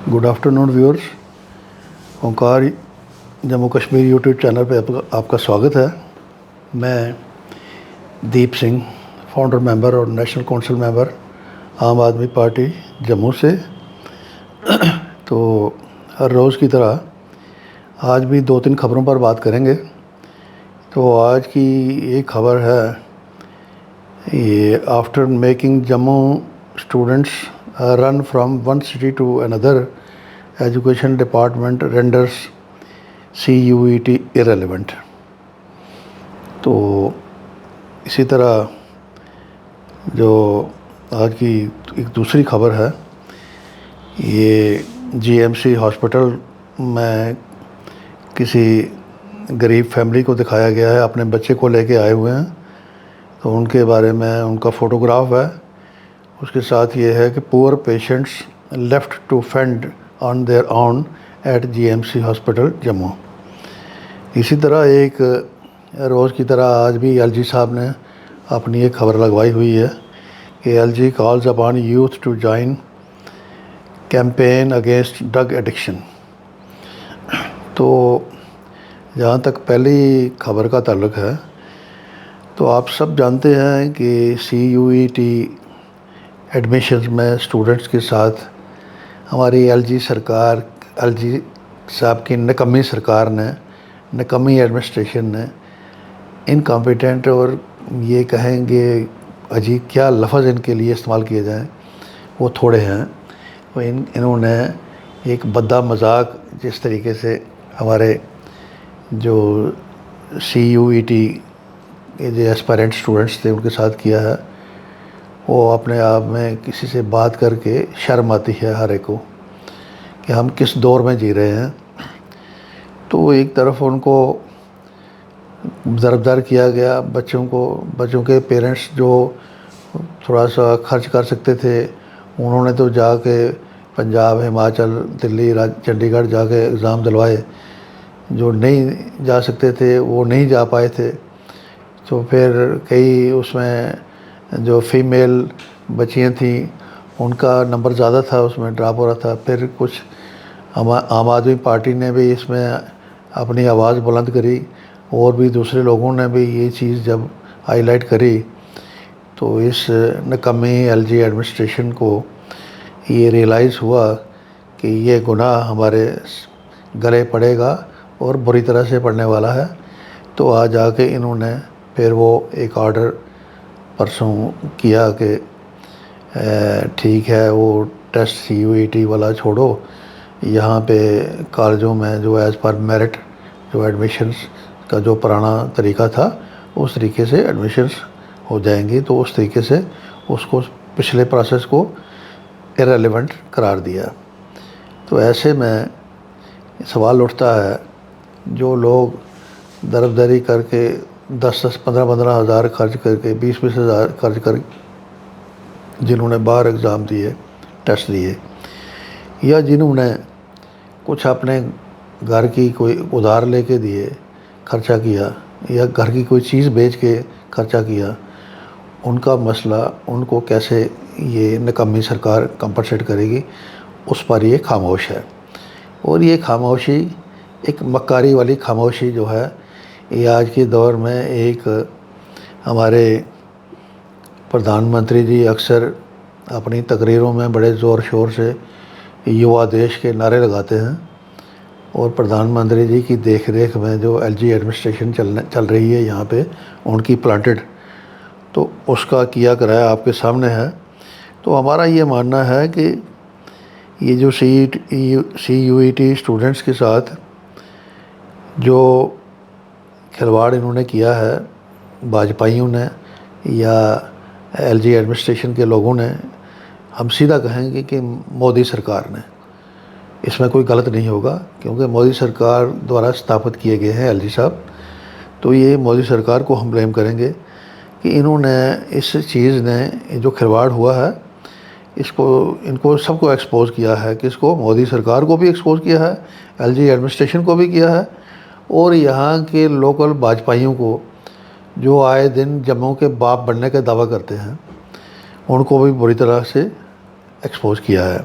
Good afternoon viewers. Omkar Jammu Kashmir YouTube channel पे आपका स्वागत है। मैं दीप सिंह, फाउंडर मेंबर और national council member Aam Aadmi party Jammu से। तो हर रोज़ की तरह आज भी 2-3 खबरों पर बात करेंगे। तो आज की एक खबर है, ये after making Jammu students run from one city to another, education department renders CUET irrelevant. तो इसी तरह जो आज की एक दूसरी खबर है, ये GMC हॉस्पिटल में किसी गरीब फैमिली को दिखाया गया है, अपने बच्चे को लेके आए हुए हैं। तो उनके बारे में उनका फ़ोटोग्राफ है। उसके साथ ये है कि poor patients left to fend on their own at GMC hospital Jammu. इसी तरह एक रोज़ की तरह आज भी LG साहब ने अपनी एक खबर लगवाई हुई है कि LG calls upon youth to join campaign against drug addiction. तो जहाँ तक पहली खबर का ताल्लुक़ है, तो आप सब जानते हैं कि CUET एडमिशन्स में स्टूडेंट्स के साथ हमारी LG साहब की निकम्मी सरकार ने, निकम्मी एडमिनिस्ट्रेशन ने, इनकॉम्पिटेंट और ये कहेंगे अजीब क्या लफ्ज़ इनके लिए इस्तेमाल किए जाएं वो थोड़े हैं। तो इन्होंने एक बद्दा मजाक जिस तरीके से हमारे जो CUET के जो एस्पायरेंट स्टूडेंट्स थे उनके साथ किया है, वो अपने आप में किसी से बात करके शर्म आती है हर एक को कि हम किस दौर में जी रहे हैं। तो एक तरफ उनको दरबदर किया गया, बच्चों के पेरेंट्स जो थोड़ा सा खर्च कर सकते थे उन्होंने तो जाके पंजाब, हिमाचल, दिल्ली, चंडीगढ़ जाके एग्ज़ाम दिलवाए। जो नहीं जा सकते थे वो नहीं जा पाए थे। तो फिर कई उसमें जो फीमेल बच्चियाँ थीं उनका नंबर ज़्यादा था, उसमें ड्रॉप हो रहा था। फिर कुछ आम आदमी पार्टी ने भी इसमें अपनी आवाज़ बुलंद करी और भी दूसरे लोगों ने भी ये चीज़ जब हाईलाइट करी तो इस निकम्मी LG एडमिनिस्ट्रेशन को ये रियलाइज़ हुआ कि ये गुनाह हमारे गले पड़ेगा और बुरी तरह से पड़ने वाला है। तो आज आके इन्होंने फिर वो एक ऑर्डर परसों किया कि ठीक है, वो टेस्ट CUET वाला छोड़ो, यहाँ पे कॉलेजों में जो एज़ पर मेरिट जो एडमिशन्स का जो पुराना तरीका था उस तरीके से एडमिशन्स हो जाएंगी। तो उस तरीके से उसको पिछले प्रोसेस को इरेलीवेंट करार दिया। तो ऐसे में सवाल उठता है, जो लोग दरबदरी करके 10-10, 15-15 हज़ार खर्च करके, 20-20 हज़ार खर्च कर जिन्होंने बाहर एग्ज़ाम दिए, टेस्ट दिए, या जिन्होंने कुछ अपने घर की कोई उधार लेके दिए, खर्चा किया, या घर की कोई चीज़ बेच के खर्चा किया, उनका मसला उनको कैसे ये निकम्मी सरकार कंपनसेट करेगी, उस पर ये खामोश है। और ये खामोशी एक मक्कारी वाली खामोशी जो है, ये आज के दौर में एक हमारे प्रधानमंत्री जी अक्सर अपनी तकरीरों में बड़े ज़ोर शोर से युवा देश के नारे लगाते हैं। और प्रधानमंत्री जी की देख रेख में जो LG एडमिनिस्ट्रेशन चल रही है यहाँ पे, उनकी प्लांटेड, तो उसका किया कराया आपके सामने है। तो हमारा ये मानना है कि ये जो CUET स्टूडेंट्स के साथ जो खिलवाड़ इन्होंने किया है भाजपाइयों ने या LG एडमिनिस्ट्रेशन के लोगों ने, हम सीधा कहेंगे कि मोदी सरकार ने, इसमें कोई गलत नहीं होगा क्योंकि मोदी सरकार द्वारा स्थापित किए गए हैं LG साहब। तो ये मोदी सरकार को हम ब्लेम करेंगे कि इन्होंने इस चीज़ ने जो खिलवाड़ हुआ है इनको सबको एक्सपोज़ किया है। किसको? मोदी सरकार को भी एक्सपोज़ किया है, LG एडमिनिस्ट्रेशन को भी किया है, और यहाँ के लोकल भाजपाइयों को जो आए दिन जम्मू के बाप बनने का दावा करते हैं उनको भी बुरी तरह से एक्सपोज़ किया है।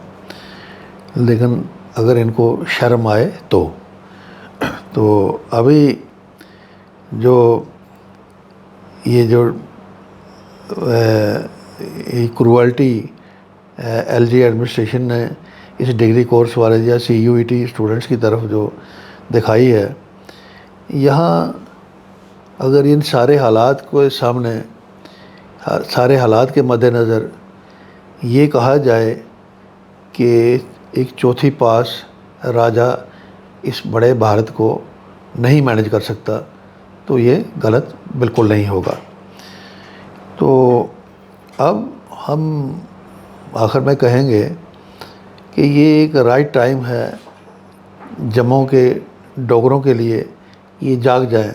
لیکن اگر ان کو شرم آئے تو ابھی جو یہ کروالٹی ایل جی ایڈمنسٹریشن نے اس ڈگری کورس والے یا CUET اسٹوڈنٹس کی طرف جو دکھائی ہے، یہاں اگر ان سارے حالات کو سامنے، سارے حالات کے مد نظر یہ کہا جائے کہ ایک چوتھی پاس راجا اس بڑے بھارت کو نہیں مینج کر سکتا، تو یہ غلط بالکل نہیں ہوگا۔ تو اب ہم آخر میں کہیں گے کہ یہ ایک رائٹ ٹائم ہے جموں کے ڈوگروں کے لیے، یہ جاگ جائیں۔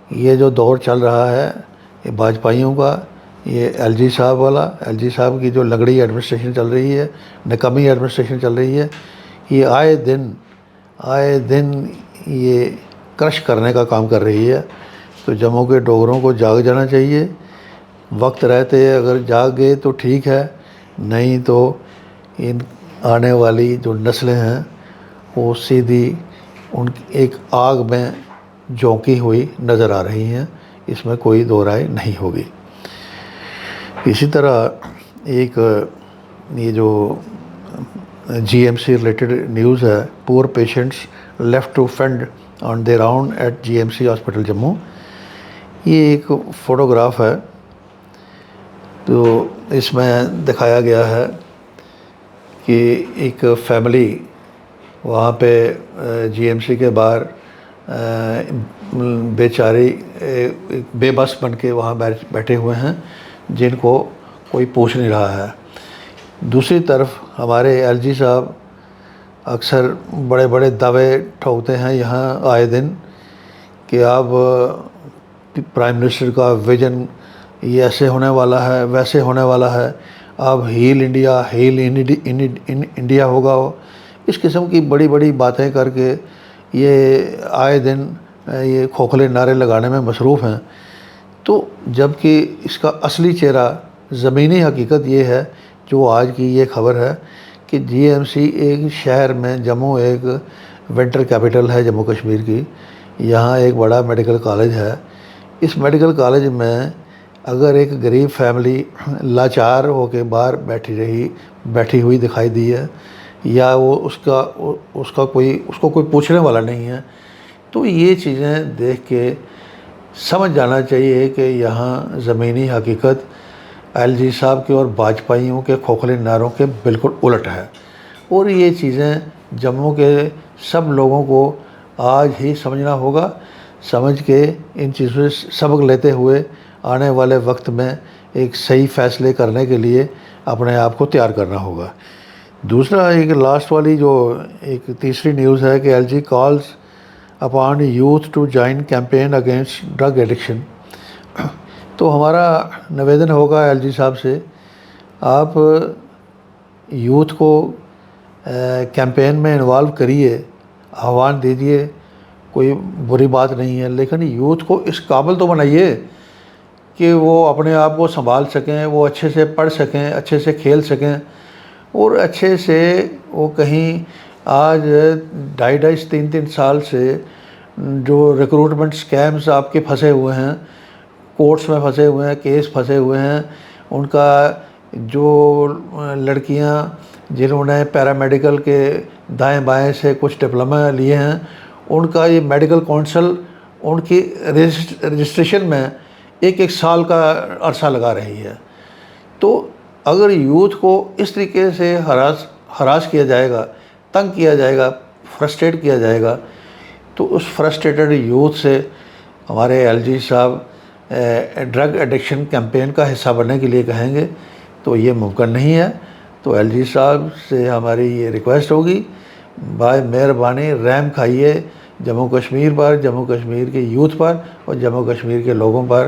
یہ جو دور چل رہا ہے یہ باجپائیوں کا، یہ LG صاحب والا، LG صاحب کی جو لنگڑی ایڈمنسٹریشن چل رہی ہے، نکمی ایڈمنسٹریشن چل رہی ہے، یہ آئے دن یہ کرش کرنے کا کام کر رہی ہے۔ تو جموں کے ڈوگروں کو جاگ جانا چاہیے، وقت رہتے اگر جاگ گئے تو ٹھیک ہے، نہیں تو ان آنے والی جو نسلیں ہیں وہ سیدھی ان ایک آگ میں جھونکی ہوئی نظر آ رہی ہیں، اس میں کوئی دو رائے نہیں ہوگی۔ اسی طرح ایک یہ جو GMC ریلیٹڈ نیوز ہے، poor patients left to fend on their own at GMC hospital Jammu, یہ ایک فوٹوگراف ہے۔ تو اس میں دکھایا گیا ہے کہ ایک فیملی وہاں پہ GMC کے باہر بیچاری بے بس بن کے وہاں بیٹھے ہوئے ہیں، جن کو کوئی پوچھ نہیں رہا ہے۔ دوسری طرف ہمارے LG صاحب اکثر بڑے بڑے دعوے ٹھوکتے ہیں یہاں آئے دن کہ اب پرائم منسٹر کا ویژن یہ ایسے ہونے والا ہے، ویسے ہونے والا ہے، اب ہیل انڈیا ہوگا۔ اس قسم کی بڑی بڑی باتیں کر کے یہ آئے دن یہ کھوکھلے نعرے لگانے میں مصروف ہیں۔ تو جب کہ اس کا اصلی چہرہ، زمینی حقیقت یہ ہے جو آج کی یہ خبر ہے کہ GMC ایک شہر میں، جموں ایک ونٹر کیپٹل ہے جموں کشمیر کی، یہاں ایک بڑا میڈیکل کالج ہے۔ اس میڈیکل کالج میں اگر ایک غریب فیملی لاچار ہو کے باہر بیٹھی ہوئی دکھائی دی ہے، یا وہ اس کو کوئی پوچھنے والا نہیں ہے، تو یہ چیزیں دیکھ کے سمجھ جانا چاہیے کہ یہاں زمینی حقیقت LG صاحب کے اور باجپائیوں کے کھوکھلے نعروں کے بالکل الٹ ہے۔ اور یہ چیزیں جموں کے سب لوگوں کو آج ہی سمجھنا ہوگا، سمجھ کے ان چیزوں سے سبق لیتے ہوئے آنے والے وقت میں ایک صحیح فیصلے کرنے کے لیے اپنے آپ کو تیار کرنا ہوگا۔ دوسرا ایک لاسٹ والی جو ایک تیسری نیوز ہے کہ LG calls upon youth to join campaign against drug addiction. تو ہمارا نویدن ہوگا LG صاحب سے، آپ یوتھ کو کیمپین میں انوالو کریے، آہوان دیجیے، کوئی بری بات نہیں ہے، لیکن یوتھ کو اس قابل تو بنائیے کہ وہ اپنے آپ کو سنبھال سکیں، وہ اچھے سے پڑھ سکیں، اچھے سے کھیل سکیں، اور اچھے سے وہ کہیں آج 2.5-3 سال سے جو ریکروٹمنٹ سکیمز آپ کے پھنسے ہوئے ہیں، کورٹس میں پھنسے ہوئے ہیں، کیس پھنسے ہوئے ہیں، ان کا جو لڑکیاں جنہوں نے پیرامیڈیکل کے دائیں بائیں سے کچھ ڈپلومہ لیے ہیں، ان کا یہ میڈیکل کونسل ان کی رجسٹریشن میں 1 سال کا عرصہ لگا رہی ہے۔ تو اگر یوتھ کو اس طریقے سے ہراس کیا جائے گا، تنگ کیا جائے گا، فرسٹریٹ کیا جائے گا، تو اس فرسٹریٹڈ یوتھ سے ہمارے LG صاحب ڈرگ ایڈکشن کیمپین کا حصہ بننے کے لیے کہیں گے تو یہ ممکن نہیں ہے۔ تو LG صاحب سے ہماری یہ ریکویسٹ ہوگی، بھائی مہربانی رحم کھائیے جموں کشمیر پر، جموں کشمیر کے یوتھ پر اور جموں کشمیر کے لوگوں پر۔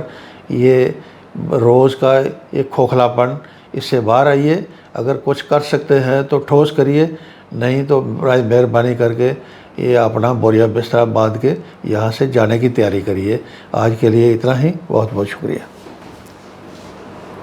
یہ روز کا ایک کھوکھلا پن، اس سے باہر آئیے، اگر کچھ کر سکتے ہیں تو ٹھوس کریے، نہیں تو برائے مہربانی کر کے یہ اپنا بوریا بستر باندھ کے یہاں سے جانے کی تیاری کریے۔ آج کے لیے اتنا ہی، بہت بہت شکریہ۔